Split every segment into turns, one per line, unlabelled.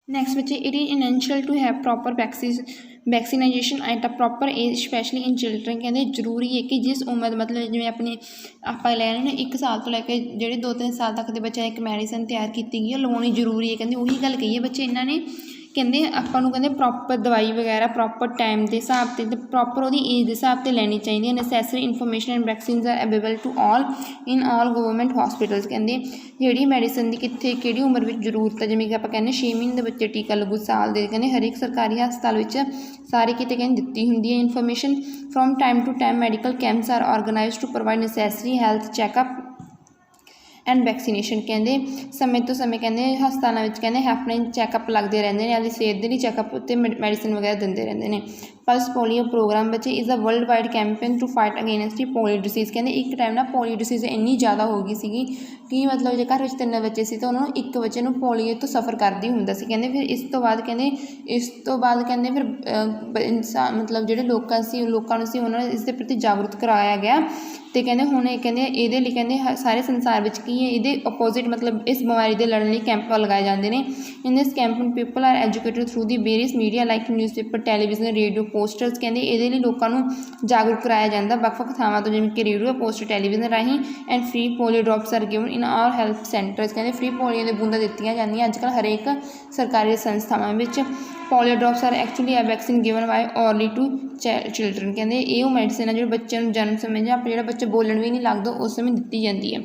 Next ਬੱਚੇ it is essential to have proper vaccination at a proper age specially in children. ਕਹਿੰਦੇ ਜ਼ਰੂਰੀ ਹੈ ਕਿ ਜਿਸ ਉਮਰ ਮਤਲਬ ਜਿਵੇਂ ਆਪਣੀ ਆਪਾਂ ਲੈ ਰਹੇ ਨੇ 1 ਸਾਲ ਤੋਂ ਲੈ ਕੇ ਜਿਹੜੇ 2-3 ਸਾਲ ਤੱਕ ਦੇ ਬੱਚਿਆਂ ਦੀ ਇੱਕ ਮੈਡੀਸਨ ਤਿਆਰ ਕੀਤੀ ਗਈ ਹੈ ਲਵਾਉਣੀ ਜ਼ਰੂਰੀ ਹੈ। ਕਹਿੰਦੇ ਉਹੀ ਗੱਲ ਕਹੀ ਹੈ ਬੱਚੇ ਇਹਨਾਂ ਨੇ, ਕਹਿੰਦੇ ਆਪਾਂ ਨੂੰ ਕਹਿੰਦੇ ਪ੍ਰੋਪਰ ਦਵਾਈ ਵਗੈਰਾ ਪ੍ਰੋਪਰ ਟਾਈਮ ਦੇ ਹਿਸਾਬ 'ਤੇ ਪ੍ਰੋਪਰ ਉਹਦੀ ਏਜ ਦੇ ਹਿਸਾਬ 'ਤੇ ਲੈਣੀ ਚਾਹੀਦੀ ਹੈ। Necessary information and vaccines are available to all in all government hospitals. ਕਹਿੰਦੇ ਜਿਹੜੀ ਮੈਡੀਸਨ ਦੀ ਕਿੱਥੇ ਕਿਹੜੀ ਉਮਰ ਵਿੱਚ ਜ਼ਰੂਰਤ ਹੈ, ਜਿਵੇਂ ਕਿ ਆਪਾਂ ਕਹਿੰਦੇ 6 ਮਹੀਨੇ ਦੇ ਬੱਚੇ ਟੀਕਾ ਲੱਗੂ, ਸਾਲ ਦੇ, ਕਹਿੰਦੇ ਹਰੇਕ ਸਰਕਾਰੀ ਹਸਪਤਾਲ ਵਿੱਚ ਸਾਰੇ ਕਿਤੇ ਕਹਿੰਦੇ ਦਿੱਤੀ ਹੁੰਦੀ ਹੈ information. From time to time medical camps are organized to provide necessary health checkup and vaccination. ਕਹਿੰਦੇ ਸਮੇਂ ਤੋਂ ਸਮੇਂ ਕਹਿੰਦੇ ਹਸਪਤਾਲਾਂ ਵਿੱਚ ਕਹਿੰਦੇ ਆਪਣੇ ਚੈੱਕਅਪ ਲੱਗਦੇ ਰਹਿੰਦੇ ਨੇ, ਆਪਣੀ ਸਿਹਤ ਦੇ ਲਈ ਚੈੱਕਅਪ ਉੱਤੇ ਮੈਡੀਸਨ ਵਗੈਰਾ ਦਿੰਦੇ ਰਹਿੰਦੇ ਨੇ। ਪਲਸ ਪੋਲੀਓ ਪ੍ਰੋਗਰਾਮ ਬੱਚੇ is a world wide campaign to fight against polio disease. ਕਹਿੰਦੇ ਇੱਕ ਟਾਈਮ ਨਾਲ ਪੋਲੀਓ ਡਿਸੀਜ਼ ਇੰਨੀ ਜ਼ਿਆਦਾ ਹੋ ਗਈ ਸੀਗੀ ਕਿ ਮਤਲਬ ਜੇ ਘਰ ਵਿੱਚ 3 ਬੱਚੇ ਸੀ ਤਾਂ ਉਹਨਾਂ ਨੂੰ ਇੱਕ ਬੱਚੇ ਨੂੰ ਪੋਲੀਓ ਤੋਂ ਸਫਰ ਕਰਦੀ ਹੁੰਦਾ ਸੀ। ਕਹਿੰਦੇ ਫਿਰ ਇਸ ਤੋਂ ਬਾਅਦ ਕਹਿੰਦੇ ਫਿਰ ਮਤਲਬ ਜਿਹੜੇ ਲੋਕਾਂ ਨੂੰ ਸੀ ਉਹਨਾਂ ਨੂੰ ਇਸ ਦੇ ਪ੍ਰਤੀ ਜਾਗਰੂਕ ਕਰਾਇਆ ਗਿਆ। ਅਤੇ ਕਹਿੰਦੇ ਹੁਣ ਇਹ ਕਹਿੰਦੇ ਇਹਦੇ ਲਈ ਕਹਿੰਦੇ ਸਾਰੇ ਸੰਸਾਰ ਵਿੱਚ ਕੀ ਹੈ ਇਹਦੇ ਅਪੋਜ਼ਿਟ ਮਤਲਬ ਇਸ ਬਿਮਾਰੀ ਦੇ ਲੜਨ ਲਈ ਕੈਂਪ ਲਗਾਏ ਜਾਂਦੇ ਨੇ। In this camp people are educated through the various media like newspaper, television, radio, posters. ਕਹਿੰਦੇ ਇਹਦੇ ਲਈ ਲੋਕਾਂ ਨੂੰ ਜਾਗਰੂਕ ਕਰਾਇਆ ਜਾਂਦਾ ਵੱਖ-ਵੱਖ ਥਾਵਾਂ ਤੋਂ, ਜਿਵੇਂ ਕਿ ਰੇਡੀਓ, ਪੋਸਟਰ, ਟੈਲੀਵਿਜ਼ਨ ਰਾਹੀਂ। And free polio drops are given in all health centres. ਕਹਿੰਦੇ ਫ੍ਰੀ ਪੋਲੀਓ ਦੀਆਂ ਬੂੰਦਾਂ ਦਿੱਤੀਆਂ ਜਾਂਦੀਆਂ ਅੱਜ ਕੱਲ੍ਹ ਹਰੇਕ ਸਰਕਾਰੀ ਸੰਸਥਾਵਾਂ ਵਿੱਚ। Polio drops are actually a vaccine given by orally to children. ਕਹਿੰਦੇ ਇਹ ਉਹ ਮੈਡੀਸਨ ਆ ਜਿਹੜੇ ਬੱਚਿਆਂ ਨੂੰ ਜਨਮ ਸਮੇਂ ਜਾਂ ਜਿਹੜਾ ਬੱਚਾ ਬੋਲਣ ਵੀ ਨਹੀਂ ਲੱਗਦਾ ਉਸ ਸਮੇਂ ਦਿੱਤੀ ਜਾਂਦੀ ਹੈ।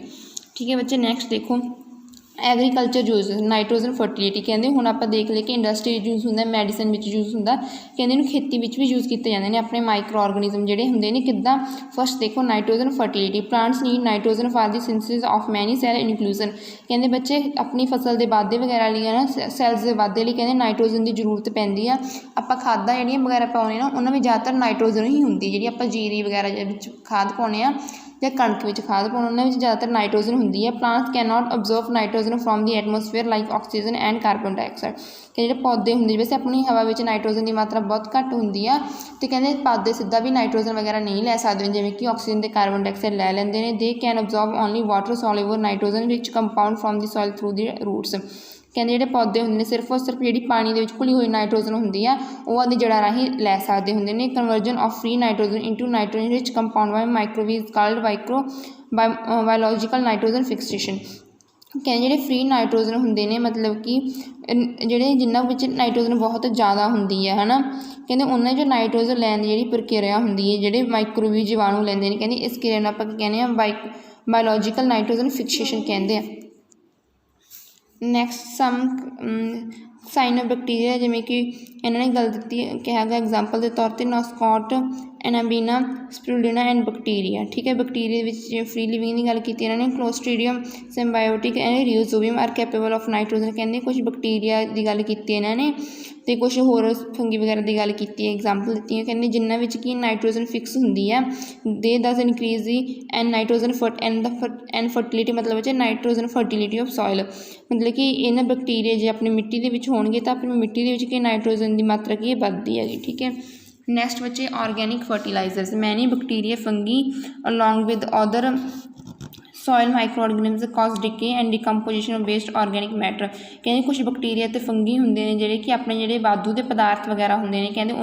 ਠੀਕ ਹੈ ਬੱਚੇ, ਨੈਕਸਟ ਦੇਖੋ ਐਗਰੀਕਲਚਰ ਯੂਜ਼ ਨਾਈਟ੍ਰੋਜਨ ਫਰਟੀਲਿਟੀ। ਕਹਿੰਦੇ ਹੁਣ ਆਪਾਂ ਦੇਖ ਲਈਏ ਕਿ ਇੰਡਸਟਰੀ ਯੂਜ਼ ਹੁੰਦਾ, ਮੈਡੀਸਨ ਵਿੱਚ ਯੂਜ਼ ਹੁੰਦਾ, ਕਹਿੰਦੇ ਇਹਨੂੰ ਖੇਤੀ ਵਿੱਚ ਵੀ ਯੂਜ਼ ਕੀਤੇ ਜਾਂਦੇ ਨੇ ਆਪਣੇ ਮਾਈਕਰੋ ਆਰਗੈਨਿਜ਼ਮ ਜਿਹੜੇ ਹੁੰਦੇ ਨੇ। ਕਿੱਦਾਂ? ਫਸਟ ਦੇਖੋ nitrogen fertility. Plants need nitrogen for the synthesis of many cell inclusion. ਕਹਿੰਦੇ ਬੱਚੇ ਆਪਣੀ ਫਸਲ ਦੇ ਵਾਧੇ ਵਗੈਰਾ ਲਈ ਨਾ ਸੈਲਸ ਦੇ ਵਾਧੇ ਲਈ ਕਹਿੰਦੇ ਨਾਈਟ੍ਰੋਜਨ ਦੀ ਜ਼ਰੂਰਤ ਪੈਂਦੀ ਆ। ਆਪਾਂ ਖਾਦਾਂ ਜਿਹੜੀਆਂ ਵਗੈਰਾ ਪਾਉਂਦੇ ਨਾ ਉਹਨਾਂ ਵਿੱਚ ਜ਼ਿਆਦਾਤਰ ਨਾਈਟ੍ਰੋਜਨ ਹੀ ਹੁੰਦੀ, ਜਿਹੜੀ ਆਪਾਂ ਜੀਰੀ ਵਗੈਰਾ ਵਿੱਚ ਖਾਦ ਪਾਉਂਦੇ ਹਾਂ ਜਾਂ ਕਣਕ ਵਿੱਚ ਖਾਦ ਪਾਉਣਾ ਉਹਨਾਂ ਵਿੱਚ ਜ਼ਿਆਦਾਤਰ ਨਾਈਟ੍ਰੋਜਨ ਹੁੰਦੀ ਹੈ। Plants can not observe nitrogen from the atmosphere like oxygen and carbon dioxide. ਕਿ ਜਿਹੜੇ ਪੌਦੇ ਹੁੰਦੇ ਵੈਸੇ ਆਪਣੀ ਹਵਾ ਵਿੱਚ ਨਾਈਟ੍ਰੋਜਨ ਦੀ ਮਾਤਰਾ ਬਹੁਤ ਘੱਟ ਹੁੰਦੀ ਆ ਅਤੇ ਕਹਿੰਦੇ ਪੌਦੇ ਸਿੱਧਾ ਵੀ ਨਾਈਟ੍ਰੋਜਨ ਵਗੈਰਾ ਨਹੀਂ ਲੈ ਸਕਦੇ ਜਿਵੇਂ ਕਿ ਆਕਸੀਜਨ ਅਤੇ ਕਾਰਬਨ ਡਾਈਆਕਸਾਈਡ ਲੈ ਲੈਂਦੇ ਨੇ। They can observe only water soluble nitrogen rich compound from the soil through the roots. ਕਹਿੰਦੇ ਜਿਹੜੇ ਪੌਦੇ ਹੁੰਦੇ ਨੇ ਸਿਰਫ ਜਿਹੜੀ ਪਾਣੀ ਦੇ ਵਿੱਚ ਘੁਲੀ ਹੋਈ ਨਾਈਟ੍ਰੋਜਨ ਹੁੰਦੀ ਆ ਉਹ ਆਪਣੀ ਜੜ੍ਹਾਂ ਰਾਹੀਂ ਲੈ ਸਕਦੇ ਹੁੰਦੇ ਨੇ। Conversion of free nitrogen into nitrogen rich compound by microwave called biological nitrogen fixation. ਕਹਿੰਦੇ ਜਿਹੜੇ ਫ੍ਰੀ ਨਾਈਟ੍ਰੋਜਨ ਹੁੰਦੇ ਨੇ ਮਤਲਬ ਕਿ ਜਿਹੜੇ ਜਿਨ੍ਹਾਂ ਵਿੱਚ ਨਾਈਟ੍ਰੋਜਨ ਬਹੁਤ ਜ਼ਿਆਦਾ ਹੁੰਦੀ ਹੈ ਹੈ ਨਾ, ਕਹਿੰਦੇ ਉਹਨਾਂ 'ਚੋਂ ਨਾਈਟ੍ਰੋਜਨ ਲੈਣ ਦੀ ਜਿਹੜੀ ਪ੍ਰਕਿਰਿਆ ਹੁੰਦੀ ਹੈ ਜਿਹੜੇ ਮਾਈਕਰੋਵੇਵ ਜੀਵਾਣੂ ਲੈਂਦੇ ਨੇ, ਕਹਿੰਦੇ ਇਸ ਕਿਰਿਆ ਨੂੰ ਆਪਾਂ ਕੀ ਕਹਿੰਦੇ ਹਾਂ ਬਾਇਓਲੋਜੀਕਲ ਨਾਈਟ੍ਰੋਜਨ ਫਿਕਸੇਸ਼ਨ ਕਹਿੰਦੇ ਆ। ਨੈਕਸਟ ਸਾਈਨੋਬੈਕਟੀਰੀਆ, ਜਿਵੇਂ ਕਿ ਇਹਨਾਂ ਨੇ ਗੱਲ ਦਿੱਤੀ ਕਿਹਾ ਗਿਆ ਐਗਜ਼ਾਮਪਲ ਦੇ ਤੌਰ 'ਤੇ ਨੋਸਕੋਟ, ਐਨਾਬੀਨਾ, ਸਪਿਰੁਲਿਨਾ ਐਂਡ ਬੈਕਟੀਰੀਆ। ਠੀਕ ਹੈ, ਬੈਕਟੀਰੀਆ ਵਿੱਚ ਜਿਵੇਂ ਫ੍ਰੀ ਲਿਵਿੰਗ ਦੀ ਗੱਲ ਕੀਤੀ ਇਹਨਾਂ ਨੇ। Clostridium, symbiotic and rhizobium are capable of nitrogen. ਕਹਿੰਦੇ ਕੁਛ ਬੈਕਟੀਰੀਆ ਦੀ ਗੱਲ ਕੀਤੀ ਇਹਨਾਂ ਨੇ ਅਤੇ ਕੁਛ ਹੋਰ ਫੰਗੀ ਵਗੈਰਾ ਦੀ ਗੱਲ ਕੀਤੀ ਹੈ, ਐਗਜ਼ਾਮਪਲ ਦਿੱਤੀਆਂ। ਕਹਿੰਦੇ ਜਿਨ੍ਹਾਂ ਵਿੱਚ ਕਿ ਨਾਈਟ੍ਰੋਜਨ ਫਿਕਸ ਹੁੰਦੀ ਹੈ। ਦੇ ਦਸ increase the and nitrogen and fertility ਮਤਲਬ ਹੈ ਨਾਈਟ੍ਰੋਜਨ ਫਰਟੀਲਿਟੀ ਆਫ ਸੋਇਲ। ਮਤਲਬ ਕਿ ਇਹਨਾਂ ਬੈਕਟੀਰੀਆ ਜੇ ਆਪਣੀ ਮਿੱਟੀ ਦੇ ਵਿੱਚ ਹੋਣਗੇ ਤਾਂ ਆਪਣੀ ਮਿੱਟੀ ਦੇ ਵਿੱਚ ਕੀ ਨਾਈਟ੍ਰੋਜਨ ਦੀ ਮਾਤਰਾ ਕੀ ਹੈ ਵੱਧਦੀ ਹੈਗੀ। ਠੀਕ ਹੈ, ਨੈਕਸਟ ਬੱਚੇ ਆਰਗੈਨਿਕ ਫਰਟੀਲਾਈਜ਼ਰਸ। ਮੈਨੀ bacteria fungi along with other soil microorganisms cause decay and decomposition of waste organic matter। ਕਹਿੰਦੇ ਕੁਛ ਬੈਕਟੀਰੀਆ ਅਤੇ ਫੰਗੀ ਹੁੰਦੇ ਨੇ ਜਿਹੜੇ ਕਿ ਆਪਣੇ ਜਿਹੜੇ ਵਾਧੂ ਦੇ ਪਦਾਰਥ ਵਗੈਰਾ ਹੁੰਦੇ ਨੇ ਕਹਿੰਦੇ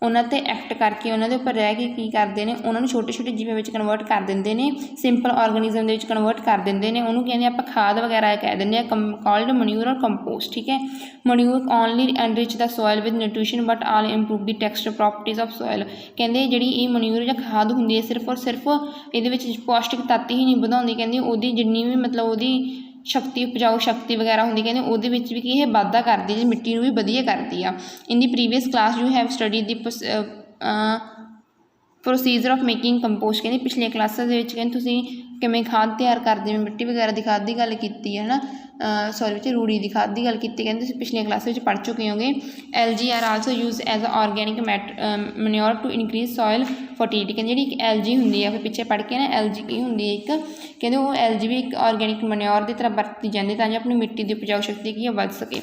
ਉਹਨਾਂ 'ਤੇ ਐਕਟ ਕਰਕੇ ਉਹਨਾਂ ਦੇ ਉੱਪਰ ਰਹਿ ਕੇ ਕੀ ਕਰਦੇ ਨੇ ਉਹਨਾਂ ਨੂੰ ਛੋਟੇ ਛੋਟੇ ਜੀਵਾਂ ਵਿੱਚ ਕਨਵਰਟ ਕਰ ਦਿੰਦੇ ਨੇ, ਸਿੰਪਲ ਆਰਗੈਨਿਜ਼ਮ ਦੇ ਵਿੱਚ ਕਨਵਰਟ ਕਰ ਦਿੰਦੇ ਨੇ। ਉਹਨੂੰ ਕਹਿੰਦੇ ਆਪਾਂ ਖਾਦ ਵਗੈਰਾ ਕਹਿ ਦਿੰਦੇ ਆ, ਕਾਲਡ ਮਨਿਊਰ ਔਰ ਕੰਪੋਸਟ। ਠੀਕ ਹੈ, manure only enrich the soil with nutrition but all improve the texture properties of soil. ਕਹਿੰਦੇ ਜਿਹੜੀ ਇਹ ਮਨਿਊਰ ਜਾਂ ਖਾਦ ਹੁੰਦੀ ਹੈ ਸਿਰਫ ਔਰ ਸਿਰਫ ਇਹਦੇ ਵਿੱਚ ਪੌਸ਼ਟਿਕ ਤੱਤ ਹੀ ਨਹੀਂ ਵਧਾਉਂਦੀ, ਕਹਿੰਦੀ ਉਹਦੀ ਜਿੰਨੀ ਵੀ ਮਤਲਬ ਉਹਦੀ ਸ਼ਕਤੀ ਉਪਜਾਊ ਸ਼ਕਤੀ ਵਗੈਰਾ ਹੁੰਦੀ ਕਹਿੰਦੇ ਉਹਦੇ ਵਿੱਚ ਵੀ ਕੀ ਇਹ ਵਾਧਾ ਕਰਦੀ ਹੈ, ਮਿੱਟੀ ਨੂੰ ਵੀ ਵਧੀਆ ਕਰਦੀ ਆ। ਇਨ ਦੀ previous class you have study the procedure of making compost. ਕਹਿੰਦੇ ਪਿਛਲੀਆਂ ਕਲਾਸਾਂ ਦੇ ਵਿੱਚ ਕਹਿੰਦੇ ਤੁਸੀਂ ਕਿਵੇਂ ਖਾਦ ਤਿਆਰ ਕਰਦੇ ਹੋ, ਮਿੱਟੀ ਵਗੈਰਾ ਦੀ ਖਾਦ ਦੀ ਗੱਲ ਕੀਤੀ ਹੈ ਨਾ, ਰੂੜੀ ਦੀ ਖਾਦ ਦੀ ਗੱਲ ਕੀਤੀ, ਕਹਿੰਦੇ ਤੁਸੀਂ ਪਿਛਲੀਆਂ ਕਲਾਸਾਂ ਵਿੱਚ ਪੜ੍ਹ ਚੁੱਕੇ ਹੋਗੇ। Algae are also use as organic manure to increase soil fertility. ਕਹਿੰਦੇ ਜਿਹੜੀ ਇੱਕ ਐਲਜੀ ਹੁੰਦੀ ਹੈ ਫਿਰ ਪਿੱਛੇ ਪੜ੍ਹ ਕੇ ਨਾ ਐਲਜੀ ਕੀ ਹੁੰਦੀ ਹੈ ਇੱਕ, ਕਹਿੰਦੇ ਉਹ ਐਲਜੀ ਵੀ ਇੱਕ ਆਰਗੈਨਿਕ ਮਨਿਓਰ ਦੀ ਤਰ੍ਹਾਂ ਵਰਤੀ ਜਾਂਦੀ ਤਾਂ ਜੋ ਆਪਣੀ ਮਿੱਟੀ ਦੀ ਉਪਜਾਊ ਸ਼ਕਤੀ ਕੀ ਹੈ ਵੱਧ ਸਕੇ।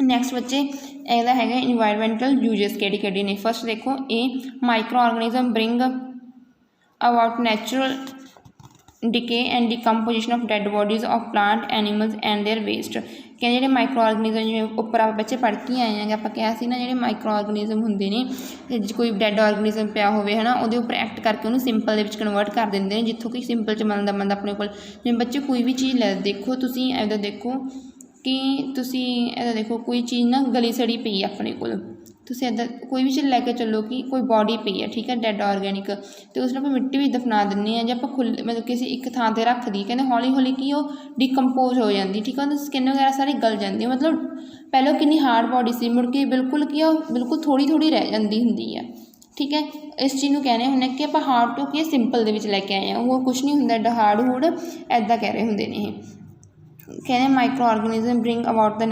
ਨੈਕਸਟ ਬੱਚੇ ਇਹਦਾ ਹੈਗਾ ਇਨਵਾਇਰਮੈਂਟਲ ਯੂਜਸ ਕਿਹੜੀ ਕਿਹੜੀ ਨੇ। ਫਸਟ ਦੇਖੋ ਇਹ microorganism bring about natural decay and decomposition of dead bodies of plant animals and their waste। ਕਹਿੰਦੇ ਜਿਹੜੇ ਮਾਈਕਰੋ ਆਰਗੈਨਿਜ਼ਮ ਜਿਵੇਂ ਉੱਪਰ ਆਪਾਂ ਬੱਚੇ ਪੜ੍ਹ ਕੇ ਆਏ ਹੈਗੇ, ਆਪਾਂ ਕਿਹਾ ਸੀ ਨਾ ਜਿਹੜੇ ਮਾਈਕਰੋ ਆਰਗੈਨਿਜ਼ਮ ਹੁੰਦੇ ਨੇ, ਕੋਈ ਡੈਡ ਆਰਗੈਨਿਜ਼ਮ ਪਿਆ ਹੋਵੇ ਹੈ ਨਾ, ਉਹਦੇ ਉੱਪਰ ਐਕਟ ਕਰਕੇ ਉਹਨੂੰ ਸਿੰਪਲ ਦੇ ਵਿੱਚ ਕਨਵਰਟ ਕਰ ਦਿੰਦੇ ਨੇ, ਜਿੱਥੋਂ ਕਿ ਸਿੰਪਲ 'ਚ ਬਣਦਾ ਆਪਣੇ ਕੋਲ। ਜਿਵੇਂ ਬੱਚੇ ਕੋਈ ਵੀ ਚੀਜ਼ ਲੈ ਦੇਖੋ ਤੁਸੀਂ, ਇੱਦਾਂ ਦੇਖੋ ਕਿ ਤੁਸੀਂ ਇੱਦਾਂ ਦੇਖੋ ਕੋਈ ਚੀਜ਼ ਨਾ ਗਲੀ ਸੜੀ ਪਈ ਆਪਣੇ ਕੋਲ, ਤੁਸੀਂ ਇੱਦਾਂ ਕੋਈ ਵੀ ਚੀਜ਼ ਲੈ ਕੇ ਚੱਲੋ ਕਿ ਕੋਈ ਬੋਡੀ ਪਈ ਹੈ, ਠੀਕ ਹੈ, ਡੈਡ ਆਰਗੈਨਿਕ, ਅਤੇ ਉਸ ਨੂੰ ਆਪਾਂ ਮਿੱਟੀ ਵਿੱਚ ਦਫਨਾ ਦਿੰਦੇ ਹਾਂ, ਜੇ ਆਪਾਂ ਮਤਲਬ ਕਿਸੇ ਇੱਕ ਥਾਂ 'ਤੇ ਰੱਖ ਦੀ, ਕਹਿੰਦੇ ਹੌਲੀ ਹੌਲੀ ਕੀ ਉਹ ਡੀਕੰਪੋਜ਼ ਹੋ ਜਾਂਦੀ, ਠੀਕ ਹੈ, ਉਹਦੀ ਸਕਿਨ ਵਗੈਰਾ ਸਾਰੀ ਗਲ ਜਾਂਦੀ ਹੈ। ਮਤਲਬ ਪਹਿਲਾਂ ਕਿੰਨੀ ਹਾਰਡ ਬੋਡੀ ਸੀ, ਮੁੜ ਕੇ ਬਿਲਕੁਲ ਕੀ ਉਹ ਬਿਲਕੁਲ ਥੋੜ੍ਹੀ ਥੋੜ੍ਹੀ ਰਹਿ ਜਾਂਦੀ ਹੁੰਦੀ ਹੈ, ਠੀਕ ਹੈ। ਇਸ ਚੀਜ਼ ਨੂੰ ਕਹਿੰਦੇ ਹੁੰਦੇ ਕਿ ਆਪਾਂ ਹਾਰਡ ਤੋਂ ਕੀ ਸਿੰਪਲ ਦੇ ਵਿੱਚ ਲੈ ਕੇ ਆਏ ਹਾਂ, ਉਹ ਕੁਛ ਨਹੀਂ ਹੁੰਦਾ ਐਡਾ ਹਾਰਡ ਹੂਡ, ਇੱਦਾਂ ਕਹਿ ਰਹੇ ਹੁੰਦੇ ਨੇ ਇਹ। ਕਹਿੰਦੇ microorganism bring about the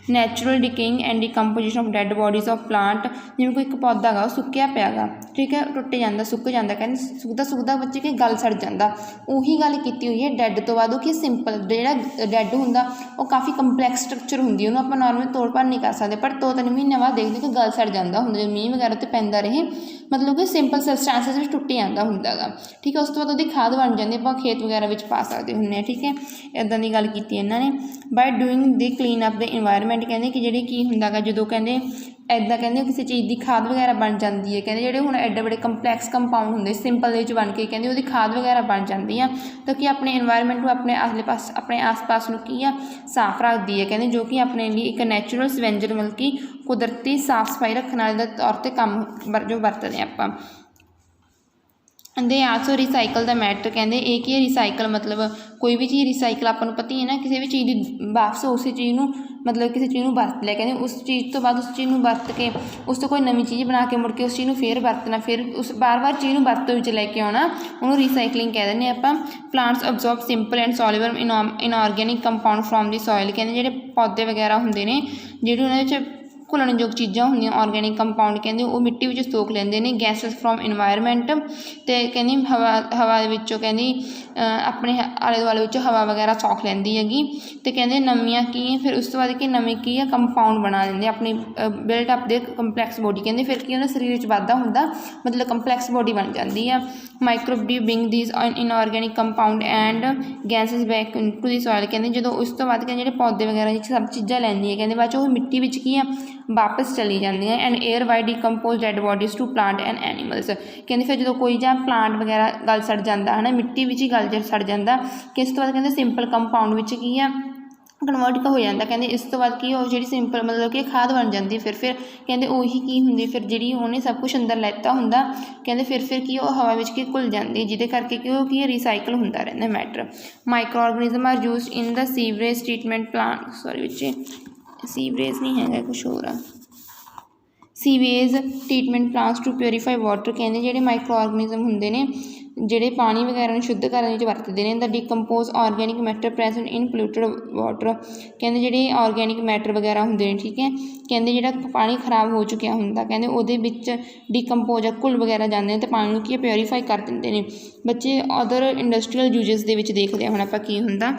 natural decaying and decomposition of dead bodies of plant. ਜਿਵੇਂ ਕੋਈ ਇੱਕ ਪੌਦਾ ਗਾ ਉਹ ਸੁੱਕਿਆ ਪਿਆ ਗਾ, ਠੀਕ ਹੈ, ਟੁੱਟ ਜਾਂਦਾ, ਸੁੱਕ ਜਾਂਦਾ, ਕਹਿੰਦੇ ਸੁੱਕਦਾ ਬੱਚੇ ਕਿ ਗਲ ਸੜ ਜਾਂਦਾ। ਉਹੀ ਗੱਲ ਕੀਤੀ ਹੋਈ ਹੈ ਡੈਡ ਤੋਂ ਬਾਅਦ ਉਹ ਕੀ ਸਿੰਪਲ, ਜਿਹੜਾ ਡੈਡ ਹੁੰਦਾ ਉਹ ਕਾਫੀ ਕੰਪਲੈਕਸ ਸਟਰਕਚਰ ਹੁੰਦੀ, ਉਹਨੂੰ ਆਪਾਂ ਨੋਰਮਲ ਤੋੜ ਭੰਨ ਨਹੀਂ ਕਰ ਸਕਦੇ, ਪਰ 2-3 ਮਹੀਨਿਆਂ ਬਾਅਦ ਦੇਖਦੇ ਕਿ ਗਲ ਸੜ ਜਾਂਦਾ ਹੁੰਦਾ, ਜਦੋਂ ਮੀਂਹ ਵਗੈਰਾ 'ਤੇ ਪੈਂਦਾ ਰਹੇ, ਮਤਲਬ ਕਿ ਸਿੰਪਲ ਸਬਸਟੈਂਸਿਸ ਵਿੱਚ ਟੁੱਟ ਜਾਂਦਾ ਹੁੰਦਾ ਗਾ, ਠੀਕ ਹੈ। ਉਸ ਤੋਂ ਬਾਅਦ ਉਹਦੀ ਖਾਦ ਬਣ ਜਾਂਦੀ, ਆਪਾਂ ਖੇਤ ਵਗੈਰਾ ਵਿੱਚ ਪਾ ਸਕਦੇ ਹੁੰਦੇ ਹਾਂ, ਠੀਕ ਹੈ। ਇੱਦਾਂ ਦੀ ਗੱਲ ਕੀਤੀ ਇਹਨਾਂ ਨੇ। ਬਾਏ ਡੂਇੰਗ ਦੀ ਕਲੀਨ ਅਪ ਦੇ ਇਨਵਾਇਰਮੈਂਟ, ਕਹਿੰਦੇ ਕਿ ਜਿਹੜੇ ਕੀ ਹੁੰਦਾ ਗਾ ਜਦੋਂ ਕਹਿੰਦੇ ਇੱਦਾਂ ਕਹਿੰਦੇ ਕਿਸੇ ਚੀਜ਼ ਦੀ ਖਾਦ ਵਗੈਰਾ ਬਣ ਜਾਂਦੀ ਹੈ, ਕਹਿੰਦੇ ਜਿਹੜੇ ਹੁਣ ਐਡੇ ਬੜੇ ਕੰਪਲੈਕਸ ਕੰਪਾਊਂਡ ਹੁੰਦੇ ਸਿੰਪਲ ਦੇ ਵਿੱਚ ਬਣ ਕੇ, ਕਹਿੰਦੇ ਉਹਦੀ ਖਾਦ ਵਗੈਰਾ ਬਣ ਜਾਂਦੀ ਆ, ਤਾਂ ਕਿ ਆਪਣੇ ਇਨਵਾਇਰਮੈਂਟ ਨੂੰ ਆਪਣੇ ਆਸ ਪਾਸ ਨੂੰ ਕੀ ਆ ਸਾਫ਼ ਰੱਖਦੀ ਹੈ, ਕਹਿੰਦੇ ਜੋ ਕਿ ਆਪਣੇ ਲਈ ਇੱਕ ਨੈਚੁਰਲ ਸਵੈਂਜਰ ਮਤਲਬ ਕਿ ਕੁਦਰਤੀ ਸਾਫ਼ ਸਫਾਈ ਰੱਖਣ ਵਾਲੇ ਦਾ ਤੌਰ 'ਤੇ ਕੰਮ ਜੋ ਵਰਤਦੇ ਆਪਾਂ। ਦੇ ਆਲਸੋ ਰੀਸਾਈਕਲ ਦਾ ਮੈਟਰ, ਕਹਿੰਦੇ ਇਹ ਕੀ ਹੈ ਰੀਸਾਈਕਲ, ਮਤਲਬ ਕੋਈ ਵੀ ਚੀਜ਼ ਰੀਸਾਈਕਲ ਆਪਾਂ ਨੂੰ ਪਤਾ ਹੀ ਹੈ ਨਾ, ਕਿਸੇ ਵੀ ਚੀਜ਼ ਦੀ ਵਾਪਸ ਉਸੇ ਚੀਜ਼ ਨੂੰ ਮਤਲਬ ਕਿਸੇ ਚੀਜ਼ ਨੂੰ ਵਰਤ ਲਿਆ, ਕਹਿੰਦੇ ਉਸ ਚੀਜ਼ ਤੋਂ ਬਾਅਦ ਉਸ ਚੀਜ਼ ਨੂੰ ਵਰਤ ਕੇ ਉਸ ਤੋਂ ਕੋਈ ਨਵੀਂ ਚੀਜ਼ ਬਣਾ ਕੇ ਮੁੜ ਕੇ ਉਸ ਚੀਜ਼ ਨੂੰ ਫੇਰ ਵਰਤਣਾ, ਫਿਰ ਉਸ ਵਾਰ ਚੀਜ਼ ਨੂੰ ਵਰਤੋਂ ਵਿੱਚ ਲੈ ਕੇ ਆਉਣਾ, ਉਹਨੂੰ ਰੀਸਾਈਕਲਿੰਗ ਕਹਿ ਦਿੰਦੇ ਆਪਾਂ। Plants absorb simple and soluble inorganic compound from the soil, ਕਹਿੰਦੇ ਜਿਹੜੇ ਪੌਦੇ ਵਗੈਰਾ ਹੁੰਦੇ ਨੇ ਜਿਹੜੇ ਉਹਨਾਂ ਵਿੱਚ ਘੁਲਣਯੋਗ ਚੀਜ਼ਾਂ ਹੁੰਦੀਆਂ ਆਰਗੈਨਿਕ ਕੰਪਾਊਂਡ, ਕਹਿੰਦੇ ਉਹ ਮਿੱਟੀ ਵਿੱਚ ਸੋਖ ਲੈਂਦੇ ਨੇ। ਗੈਸਸ ਫਰੋਮ ਇਨਵਾਇਰਮੈਂਟ, ਅਤੇ ਕਹਿੰਦੀ ਹਵਾ ਦੇ ਵਿੱਚੋਂ ਕਹਿੰਦੀ ਆਪਣੇ ਆਲੇ ਦੁਆਲੇ ਵਿੱਚ ਹਵਾ ਵਗੈਰਾ ਸੌਖ ਲੈਂਦੀ ਹੈਗੀ, ਅਤੇ ਕਹਿੰਦੇ ਨਵੀਆਂ ਕੀ ਹੈ ਫਿਰ ਉਸ ਤੋਂ ਬਾਅਦ ਕਿ ਨਵੇਂ ਕੀ ਆ ਕੰਪਾਊਂਡ ਬਣਾ ਦਿੰਦੇ ਆਪਣੀ ਬਿਲਟ ਅਪ ਦੇ ਕੰਪਲੈਕਸ ਬੋਡੀ, ਕਹਿੰਦੇ ਫਿਰ ਕੀ ਉਹਨਾਂ ਸਰੀਰ ਵਿੱਚ ਵਾਧਾ ਹੁੰਦਾ, ਮਤਲਬ ਕੰਪਲੈਕਸ ਬੋਡੀ ਬਣ ਜਾਂਦੀ ਆ। Microbe bring these inorganic compound and gases back to the soil, ਕਹਿੰਦੇ ਜਦੋਂ ਉਸ ਤੋਂ ਬਾਅਦ ਕਹਿੰਦੇ ਜਿਹੜੇ ਪੌਦੇ ਵਗੈਰਾ ਵਿੱਚ ਸਭ ਚੀਜ਼ਾਂ ਲੈਂਦੀ ਹੈ, ਕਹਿੰਦੇ ਬਾਅਦ 'ਚ ਉਹ ਮਿੱਟੀ ਵਿੱਚ ਕੀ ਆ ਵਾਪਸ ਚਲੀ ਜਾਂਦੀਆਂ। And air by decompose dead bodies to plant and animals, ਕਹਿੰਦੇ ਫਿਰ ਜਦੋਂ ਕੋਈ ਜਾਂ ਪਲਾਂਟ ਵਗੈਰਾ ਗਲ ਸੜ ਜਾਂਦਾ ਹੈ ਨਾ, ਮਿੱਟੀ ਵਿੱਚ ਹੀ ਗਲ ਸੜ ਜਾਂਦਾ, ਕਿ ਇਸ ਤੋਂ ਬਾਅਦ ਕਹਿੰਦੇ ਸਿੰਪਲ ਕੰਪਾਊਂਡ ਵਿੱਚ ਕੀ ਆ ਕਨਵਰਟ ਹੋ ਜਾਂਦਾ, ਕਹਿੰਦੇ ਇਸ ਤੋਂ ਬਾਅਦ ਕੀ ਉਹ ਜਿਹੜੀ ਸਿੰਪਲ ਮਤਲਬ ਕਿ ਖਾਦ ਬਣ ਜਾਂਦੀ, ਫਿਰ ਕਹਿੰਦੇ ਉਹੀ ਕੀ ਹੁੰਦੀ ਫਿਰ ਜਿਹੜੀ ਉਹਨੇ ਸਭ ਕੁਛ ਅੰਦਰ ਲੈਤਾ ਹੁੰਦਾ, ਕਹਿੰਦੇ ਫਿਰ ਕੀ ਉਹ ਹਵਾ ਵਿੱਚ ਕੀ ਘੁਲ ਜਾਂਦੀ, ਜਿਹਦੇ ਕਰਕੇ ਕਿ ਉਹ ਕੀ ਰੀਸਾਈਕਲ ਹੁੰਦਾ ਰਹਿੰਦਾ matter. Micro organism are used in the sewerage treatment plant, sewerage ਨਹੀਂ ਹੈਗਾ ਕੁਛ ਹੋਰ ਆ, sewage treatment plants to purify water, ਕਹਿੰਦੇ ਜਿਹੜੇ ਮਾਈਕਰੋ ਆਰਗੈਨਿਜ਼ਮ ਹੁੰਦੇ ਨੇ ਜਿਹੜੇ ਪਾਣੀ ਵਗੈਰਾ ਨੂੰ ਸ਼ੁੱਧ ਕਰਨ ਵਿੱਚ ਵਰਤਦੇ ਨੇ। The decompose organic matter present in polluted water, ਕਹਿੰਦੇ ਜਿਹੜੇ ਆਰਗੈਨਿਕ ਮੈਟਰ ਵਗੈਰਾ ਹੁੰਦੇ ਨੇ, ਠੀਕ ਹੈ, ਕਹਿੰਦੇ ਜਿਹੜਾ ਪਾਣੀ ਖਰਾਬ ਹੋ ਚੁੱਕਿਆ ਹੁੰਦਾ, ਕਹਿੰਦੇ ਉਹਦੇ ਵਿੱਚ ਡੀਕੰਪੋਜ਼ ਘੁਲ ਵਗੈਰਾ ਜਾਂਦੇ ਨੇ ਅਤੇ ਪਾਣੀ ਨੂੰ ਕੀ ਪਿਊਰੀਫਾਈ ਕਰ ਦਿੰਦੇ ਨੇ। ਬੱਚੇ ਅਦਰ ਇੰਡਸਟਰੀਅਲ ਯੂਜਸ ਦੇ ਵਿੱਚ ਦੇਖਦੇ ਹਾਂ ਹੁਣ ਆਪਾਂ ਕੀ ਹੁੰਦਾ।